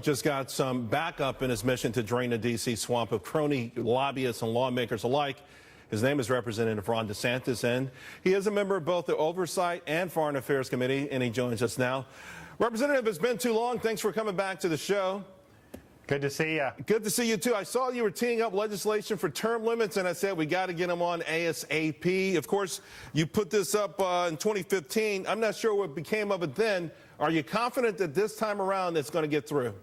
just got some backup in his mission to drain the D.C. swamp of crony lobbyists and lawmakers alike. His name is Representative Ron DeSantis, and he is a member of both the Oversight and Foreign Affairs Committee, and he joins us now. Representative, it's been too long. Thanks for coming back to the show. Good to see you. Good to see you, too. I saw you were teeing up legislation for term limits, and I said we got to get them on ASAP. Of course, you put this up in 2015. I'm not sure what became of it then. Are you confident that this time around it's going to get through?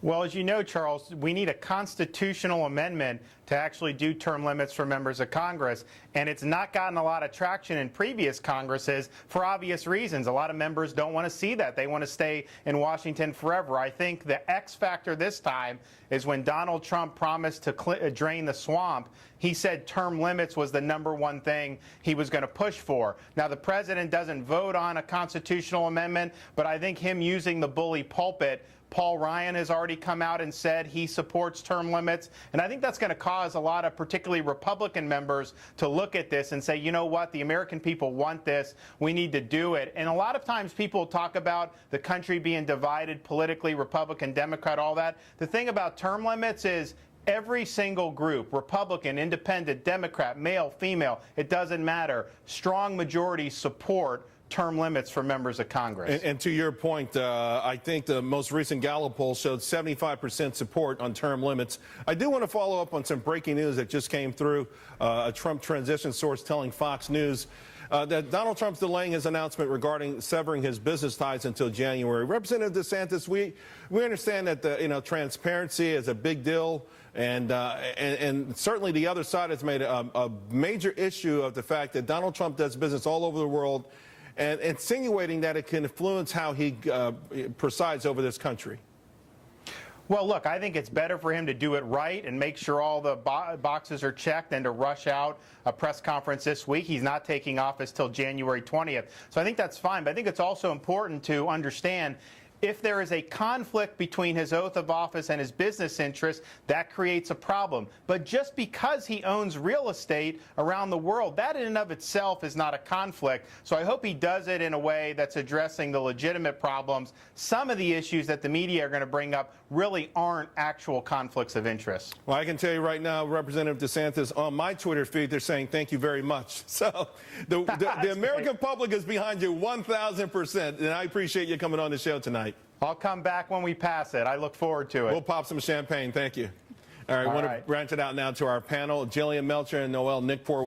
Well, as you know, Charles, we need a constitutional amendment to actually do term limits for members of Congress, and it's not gotten a lot of traction in previous Congresses for obvious reasons. A lot of members don't want to see that. They want to stay in Washington forever. I think the X factor this time is when Donald Trump promised to drain the swamp, he said term limits was the #1 thing he was going to push for. Now, the president doesn't vote on a constitutional amendment, but I think him using the bully pulpit, Paul Ryan has already come out and said he supports term limits, and I think that's going to cause a lot of particularly Republican members to look at this and say, you know what, the American people want this, we need to do it. And a lot of times people talk about the country being divided politically, Republican, Democrat, all that. The thing about term limits is every single group, Republican, Independent, Democrat, male, female, it doesn't matter, strong majorities support term limits for members of Congress. And to your point, I think the most recent Gallup poll showed 75% support on term limits. I do want to follow up on some breaking news that just came through. A Trump transition source telling Fox News that Donald Trump's delaying his announcement regarding severing his business ties until January. Representative DeSantis, we understand that transparency is a big deal, and certainly the other side has made a major issue of the fact that Donald Trump does business all over the world, and insinuating that it can influence how he presides over this country. Well, look, I think it's better for him to do it right and make sure all the boxes are checked than to rush out a press conference this week. He's not taking office till January 20th. So I think that's fine. But I think it's also important to understand if there is a conflict between his oath of office and his business interests, that creates a problem. But just because he owns real estate around the world, that in and of itself is not a conflict. So I hope he does it in a way that's addressing the legitimate problems. Some of the issues that the media are going to bring up really aren't actual conflicts of interest. Well, I can tell you right now, Representative DeSantis, on my Twitter feed, they're saying thank you very much. So the American public is behind you 1,000%, and I appreciate you coming on the show tonight. I'll come back when we pass it. I look forward to it. We'll pop some champagne. Thank you. All right, I want to branch it out now to our panel. Jillian Melcher and Noel Nickpour.